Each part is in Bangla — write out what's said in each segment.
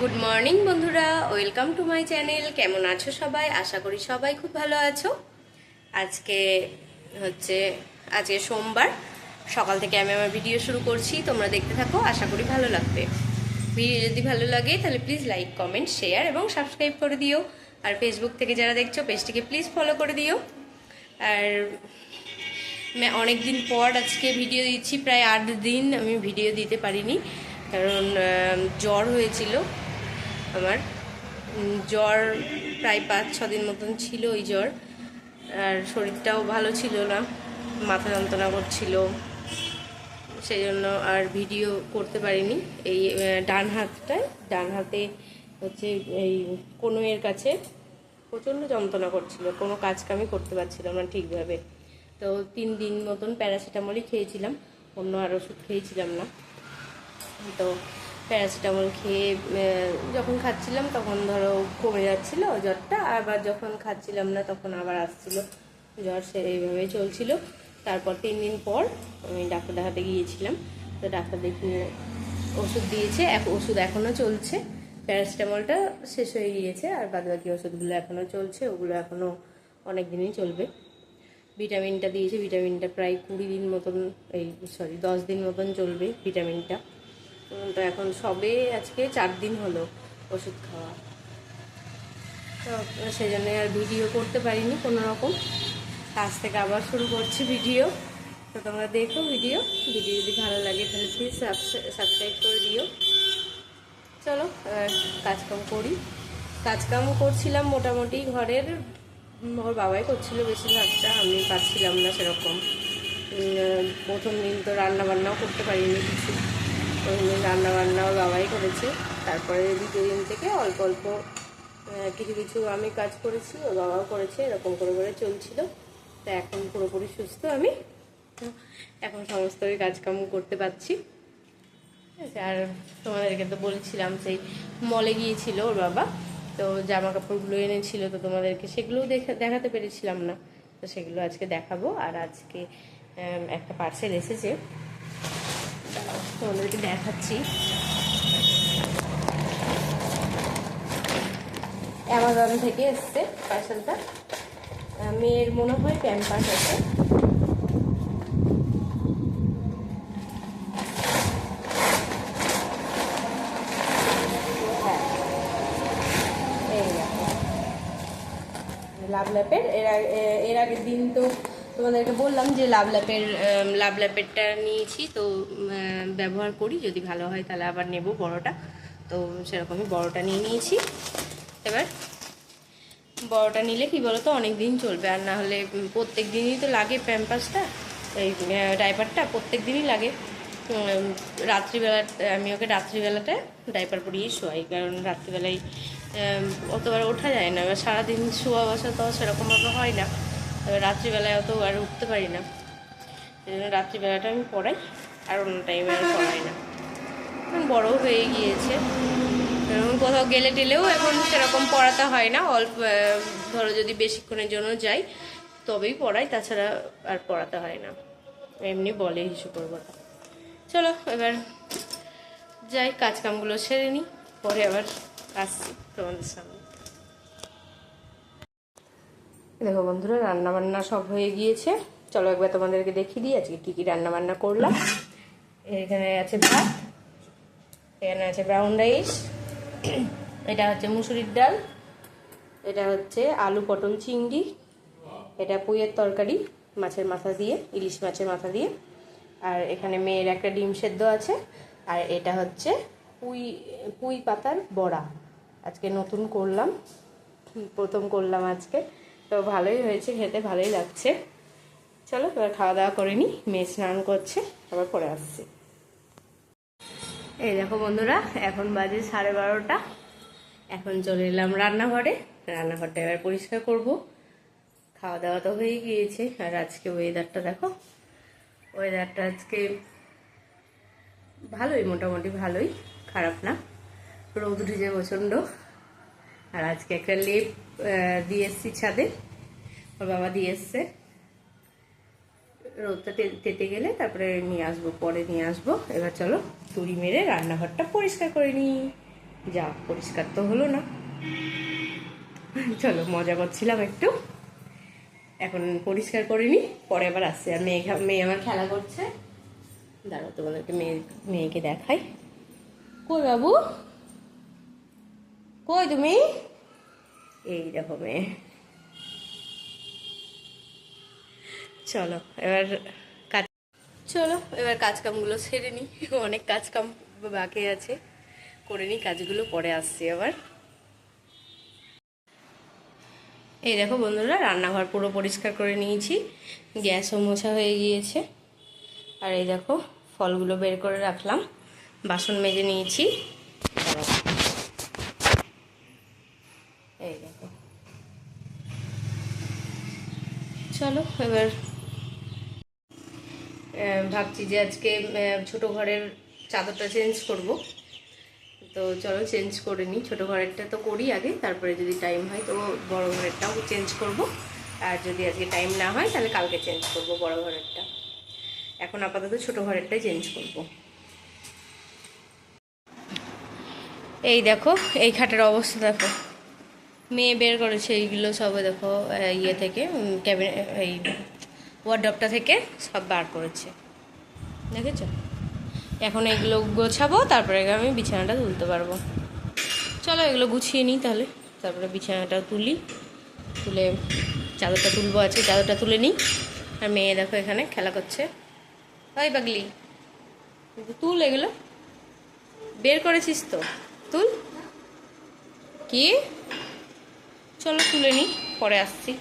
গুড মর্নিং বন্ধুরা, ওয়েলকাম টু মাই চ্যানেল। কেমন আছো সবাই? আশা করি সবাই খুব ভালো আছো। আজকে সোমবার সকাল থেকে আমি আমার ভিডিও শুরু করছি, তোমরা দেখতে থাকো, আশা করি ভালো লাগবে। ভিডিও যদি ভালো লাগে তাহলে প্লিজ লাইক, কমেন্ট, শেয়ার এবং সাবস্ক্রাইব করে দিও। আর ফেসবুক থেকে যারা দেখছো পেজটিকে প্লিজ ফলো করে দিও। আর অনেক দিন পর আজকে ভিডিও দিচ্ছি, প্রায় 8 দিন আমি ভিডিও দিতে পারিনি, কারণ জ্বর হয়েছিল আমার। জ্বর প্রায় 5-6 দিন মতন ছিল ওই জ্বর, আর শরীরটাও ভালো ছিল না, মাথা যন্ত্রণা করছিল, সেই জন্য আর ভিডিও করতে পারিনি। এই ডান হাতে হচ্ছে এই কনুইয়ের কাছে প্রচণ্ড যন্ত্রণা করছিল, কোনো কাজকামই করতে পারছিলাম না ঠিকভাবে। তো 3 দিন মতন প্যারাসিটামলই খেয়েছিলাম, অন্য আর ওষুধ খেয়েছিলাম না। তো প্যারাসিটামল খেয়ে যখন খাচ্ছিলাম তখন ধরো কমে যাচ্ছিল জ্বরটা, আবার যখন খাচ্ছিলাম না তখন আবার আসছিল জ্বর, সে এইভাবেই চলছিল। তারপর 3 দিন পর আমি ডাক্তার দেখাতে গিয়েছিলাম, তো ডাক্তার দেখিয়ে ওষুধ দিয়েছে। ওষুধ এখনও চলছে, প্যারাসিটামলটা শেষ হয়ে গিয়েছে, আর বাদবাকি ওষুধগুলো এখনও চলছে, ওগুলো এখনও অনেক দিনই চলবে। ভিটামিনটা দিয়েছে, ভিটামিনটা প্রায় 20 দিন মতন 10 দিন মতন চলবে ভিটামিনটা। তো এখন সবে আজকে 4 দিন হলো ওষুধ খাওয়া, তো সেই জন্য আর ভিডিও করতে পারিনি কোনো রকম। আজ থেকে আবার শুরু করছি ভিডিও, তো তোমরা দেখো ভিডিও যদি ভালো লাগে তাহলে প্লিজ সাবস্ক্রাইব করে দিও। চলো কাজকাম করি। কাজকাম করছিলাম মোটামুটি ঘরের, ওর বাবাই করছিল বেশিরভাগটা, আমি পারছিলাম না সেরকম। প্রথম দিন তো রান্নাবান্নাও করতে পারিনি কিছু, রান্নাবান্নাও বাবাই করেছে। তারপরে দ্বিতীয় দিন থেকে অল্প অল্প কিছু আমি কাজ করেছি, ও বাবাও করেছে, এরকম করে করে চলছিল। তো এখন পুরোপুরি সুস্থ আমি, এখন সমস্ত কাজকাম করতে পারছি। আর তোমাদেরকে তো বলছিলাম সেই মলে গিয়েছিল ওর বাবা, তো জামা কাপড়গুলো এনেছিল, তো তোমাদেরকে সেগুলোও দেখাতে পেরেছিলাম না, তো সেগুলো আজকে দেখাবো। আর আজকে একটা পার্সেল এসেছে, তোমাদেরকে দেখাচ্ছি। অ্যামাজন থেকে এসছে পার্সেলটা, মেয়ের মনে হয় প্যাম্পাস আছে। লাভ ল্যাপের এর আগের দিন তো তোমাদেরকে বললাম যে লাভ ল্যাপেরটা নিয়েছি, তো ব্যবহার করি, যদি ভালো হয় তাহলে আবার নেব বড়টা। তো সেরকমই বড়টা নিয়ে নিয়েছি। এবার বড়টা নিলে কি বলতো, অনেক দিন চলবে, আর না হলে প্রত্যেক দিনই তো লাগে প্যাম্পাসটা, এই ডাইপারটা প্রত্যেক দিনই লাগে। রাত্রিবেলা আমি ওকে রাত্রিবেলাতে ডাইপার পরিয়েই শোয়াই, কারণ রাত্রিবেলায় অতবার ওঠা যায় না, এবার সারাদিন শোয়া বসা তো সেরকমভাবে হয় না, রাত্রিবেলায় অত আর উঠতে পারি না, সেই জন্য রাত্রিবেলাটা আমি পড়াই, আর অন্য টাইমে আর পড়াই না। এখন বড়ও হয়ে গিয়েছে, কোথাও গেলে টেলেও এখন সেরকম পড়াতে হয় না, অল্প ধরো যদি বেশিক্ষণের জন্য যাই তবেই পড়াই, তাছাড়া আর পড়াতে হয় না, এমনি বলে হিসু করবো। চলো এবার যাই, কাজকামগুলো সেরে নিই, পরে আবার আসছি তোমাদের সামনে। দেখো বন্ধুরা, রান্নাবান্না সব হয়ে গিয়েছে, চলো একবার তোমাদেরকে দেখিয়ে দিই আজকে কী কী রান্নাবান্না করলাম। এখানে আছে ভাত, এখানে আছে ব্রাউন রাইস, এটা হচ্ছে মুসুরির ডাল, এটা হচ্ছে আলু পটল চিংড়ি, এটা পুঁইয়ের তরকারি, মাছের মাথা দিয়ে, ইলিশ মাছের মাথা দিয়ে। আর এখানে মেয়ের একটা ডিম সেদ্ধ আছে। আর এটা হচ্ছে পুঁই পাতার বড়া, আজকে নতুন করলাম, প্রথম করলাম আজকে, তো ভালোই হয়েছে, খেতে ভালোই লাগছে। চলো এবার খাওয়া দাওয়া করে নিই, মেয়ে স্নান করছে, আবার পরে আসছি। এই দেখো বন্ধুরা, এখন বাজে 12:30। এখন চলে এলাম রান্নাঘরে, রান্নাঘরটা এবার পরিষ্কার করব। খাওয়া দাওয়া তো হয়ে গিয়েছে। আর আজকে ওয়েদারটা দেখো, ওয়েদারটা আজকে ভালোই, মোটামুটি ভালোই, খারাপ না, রোদ উঠেছে প্রচণ্ড। আর আজকে একটা লেপ দিয়ে এসছি ছাদে, ওর বাবা দিয়ে এসছে। রোদটা তেতে গেলে তারপরে নিয়ে আসবো, পরে নিয়ে আসবো। এবার চলো তুড়ি মেরে রান্নাঘরটা পরিষ্কার করে নিই। যা পরিষ্কার তো হলো না, চলো মজা করছিলাম একটু, এখন পরিষ্কার করে নিই, পরে আবার আসছে। আর মেয়ে আমার খেলা করছে, দাঁড়াও তোমাদেরকে মেয়েকে দেখাই। কই বাবু, কই তুমি? এই দেখো মেয়ে। চলো এবার কাজ কামগুলো সেরে নিই, অনেক কাজ কাম বাকি আছে, করে নিই কাজগুলো, পরে আসছি আবার। এই দেখো বন্ধুরা, রান্নাঘর পুরো পরিষ্কার করে নিয়েছি, গ্যাসও মোছা হয়ে গিয়েছে। আর এই দেখো ফলগুলো বের করে রাখলাম, বাসন মেজে নিয়েছি। এই দেখো, চলো এবার ভাবছি যে আজকে ছোট ঘরের চাদরটা চেঞ্জ করব, তো চলো চেঞ্জ করে নিই। ছোটো ঘরেরটা তো করি আগে, তারপরে যদি টাইম হয় তো বড় ঘরেরটাও চেঞ্জ করব। আর যদি আজকে টাইম না হয় তাহলে কালকে চেঞ্জ করব বড় ঘরেরটা। এখন আপাতত ছোটো ঘরেরটাই চেঞ্জ করব। এই দেখো, এই খাটের অবস্থা দেখো, মেয়ে বের করেছে এইগুলো সব, দেখো ইয়ে থেকে ক্যাবিনেট, এই ওয়ার্ডরোবটা থেকে সব বার করেছে, দেখেছো? এখন এগুলো গোছাবো, তারপরে আমি বিছানাটা তুলতে পারবো। চলো এগুলো গুছিয়ে নিই তাহলে, তারপরে বিছানাটা তুলে চাদরটা তুলবো, আজকে চাদরটা তুলে নিই। আর মেয়ে দেখো এখানে খেলা করছে। ওই পাগলি, তুল, এগুলো বের করেছিস তো, তুল। কি? চলো তুলে নিই, পরে আসছি।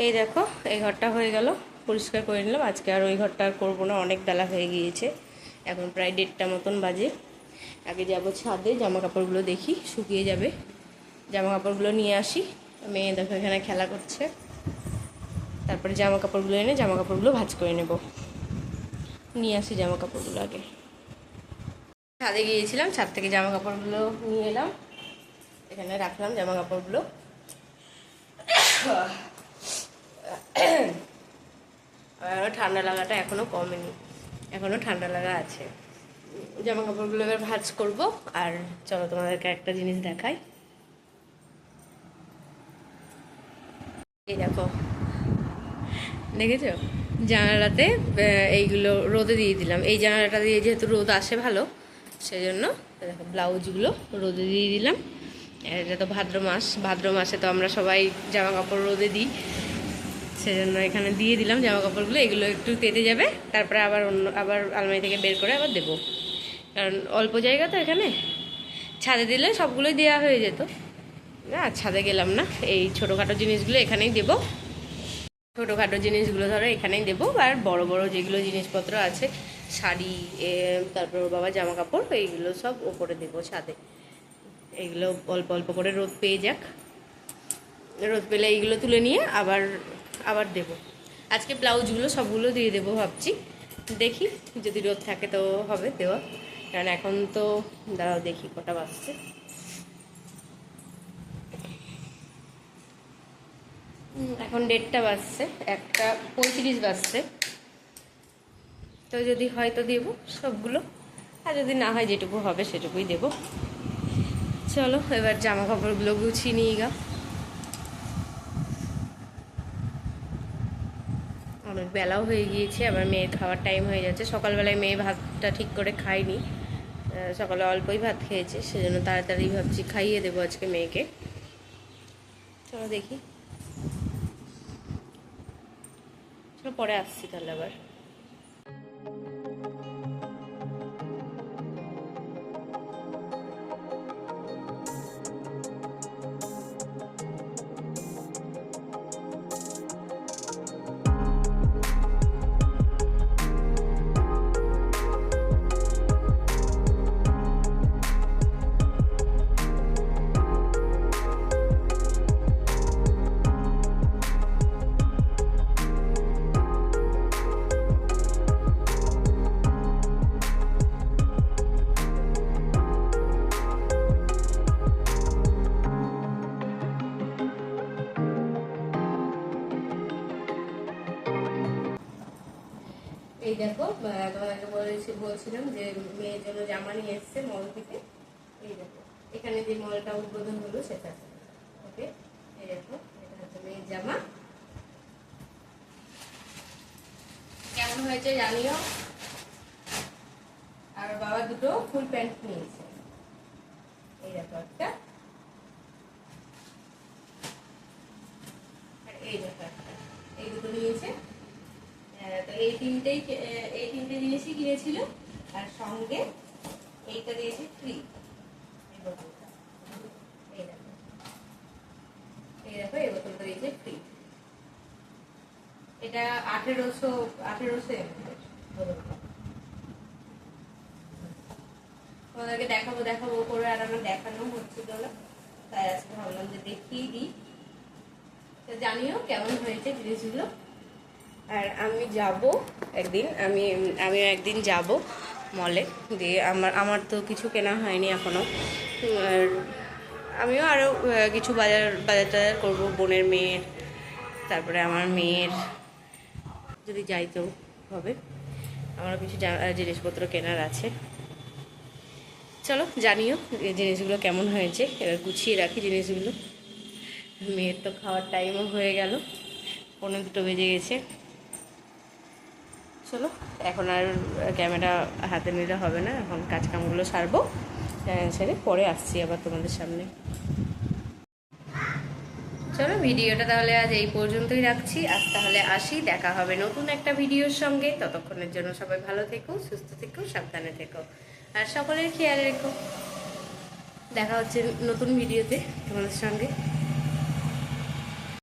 এই দেখো, এই ঘরটা হয়ে গেল, পরিষ্কার করে নিলাম। আজকে আর ওই ঘরটা আর করবো না, অনেক বেলা হয়ে গিয়েছে, এখন প্রায় 1:30টা মতন বাজে। আগে যাব ছাদে, জামা কাপড়গুলো দেখি শুকিয়ে যাবে, জামা কাপড়গুলো নিয়ে আসি। মেয়ে দেখো এখানে খেলা করছে, তারপরে জামা কাপড়গুলো এনে জামা কাপড়গুলো ভাঁজ করে নেব। নিয়ে আসি জামা কাপড়গুলো আগে। ছাদে গিয়েছিলাম, ছাদ থেকে জামা কাপড়গুলো নিয়ে এলাম, এখানে রাখলাম জামা কাপড়গুলো। ঠান্ডা লাগাটা এখনও কমেনি, এখনও ঠান্ডা লাগা আছে। জামা কাপড়গুলো এবার ভাঁজ করবো। আর চলো তোমাদেরকে একটা জিনিস দেখাই। এই দেখো, দেখেছো জানালাতে এইগুলো রোদে দিয়ে দিলাম। এই জানালাটা দিয়ে যেহেতু রোদ আসে ভালো, সেজন্য দেখো ব্লাউজগুলো রোদে দিয়ে দিলাম। এটা তো ভাদ্র মাস, ভাদ্র মাসে তো আমরা সবাই জামা কাপড় রোদে দিই, সেজন্য এখানে দিয়ে দিলাম জামা কাপড়গুলো। এগুলো একটু তেতে যাবে, তারপরে আবার আলমারি থেকে বের করে আবার দেবো, কারণ অল্প জায়গা তো এখানে। ছাদে দিলে সবগুলোই দেওয়া হয়ে যেত, না ছাদে গেলাম না। এই ছোটোখাটো জিনিসগুলো এখানেই দেবো, ছোটোখাটো জিনিসগুলো ধরো এখানেই দেবো। আর বড় বড় যেগুলো জিনিসপত্র আছে, শাড়ি, তারপর বাবা জামা কাপড়, এইগুলো সব ওপরে দেবো ছাদে। এইগুলো অল্প অল্প করে রোদ পেয়ে যাক, রোদ পেলে এইগুলো তুলে নিয়ে আবার আবার দেবো। আজকে ব্লাউজগুলো সবগুলো দিয়ে দেবো ভাবছি, দেখি যদি রোদ থাকে তো হবে দেওয়া। কারণ এখন তো দাঁড়াও দেখি কটা বাজছে, এখন 1:30টা বাজছে, 1:35 বাজছে। তো যদি হয় তো দেবো সবগুলো, আর যদি না হয় যেটুকু হবে সেটুকুই দেবো। চলো এবার জামা কাপড়গুলো গুছিয়ে নিয়ে গা, অনেক বেলাও হয়ে গিয়েছে, আবার মেয়ের খাওয়ার টাইম হয়ে যাচ্ছে। সকালবেলায় মেয়ে ভাতটা ঠিক করে খায়নি, সকালে অল্পই ভাত খেয়েছে, সেজন্য তাড়াতাড়ি ভাবছি খাইয়ে দেবো আজকে মেয়েকে। চলো দেখি, চলো পরে আসছি তাহলে আবার। এই দেখো, তোমাদেরকে বলছিলাম যে মেয়ের জন্য জামা নিয়ে এসছে মল থেকে। এই দেখো এখানে যে মলটা উদ্বোধন হলো সেটা, ওকে। এই দেখো এটা হচ্ছে মেয়ের জামা, কেমন হয়েছে জানিও। আর বাবা দুটো ফুল প্যান্ট নিয়েছে, এই দেখো একটা, আর এই দেখো একটা, এই দুটো নিয়েছে। তো এই তিনটে জিনিসই কিনেছিল, আর সঙ্গে এইটা দিয়েছে ফ্রি। এই বোতলটা, এই দেখো এই বোতলটা দিয়েছে ফ্রি। এটা 1800 ml বোতলটা। তোমাদেরকে দেখাবো করে, আর আমার দেখানো হচ্ছিল না, তাই আজকে ভাবলাম যে দেখিয়ে দিই। তো জানিও কেমন হয়েছে জিনিসগুলো। আর আমি যাব একদিন, আমিও একদিন যাব মলে, দিয়ে আমার তো কিছু কেনা হয়নি এখনও। আর আমিও আরও কিছু বাজার টাজার করবো, বোনের মেয়ের, তারপরে আমার মেয়ের, যদি যাই তো হবে। আমারও কিছু জিনিসপত্র কেনার আছে। চলো জানিও এই জিনিসগুলো কেমন হয়েছে। এবার গুছিয়ে রাখি জিনিসগুলো। মেয়ের তো খাওয়ার টাইমও হয়ে গেল, 1:45 বেজে গেছে। চলো এখন আর ক্যামেরা হাতে নিলে হবে না, এখন কাজকামগুলো সারবো, সেরে পরে আসছি আবার তোমাদের সামনে। চলো ভিডিওটা তাহলে আজ এই পর্যন্তই রাখছি। আজ তাহলে আসি, দেখা হবে নতুন একটা ভিডিওর সঙ্গে। ততক্ষণের জন্য সবাই ভালো থেকো, সুস্থ থেকো, সাবধানে থেকো, আর সকলের খেয়াল রেখো। দেখা হচ্ছে নতুন ভিডিওতে তোমাদের সঙ্গে।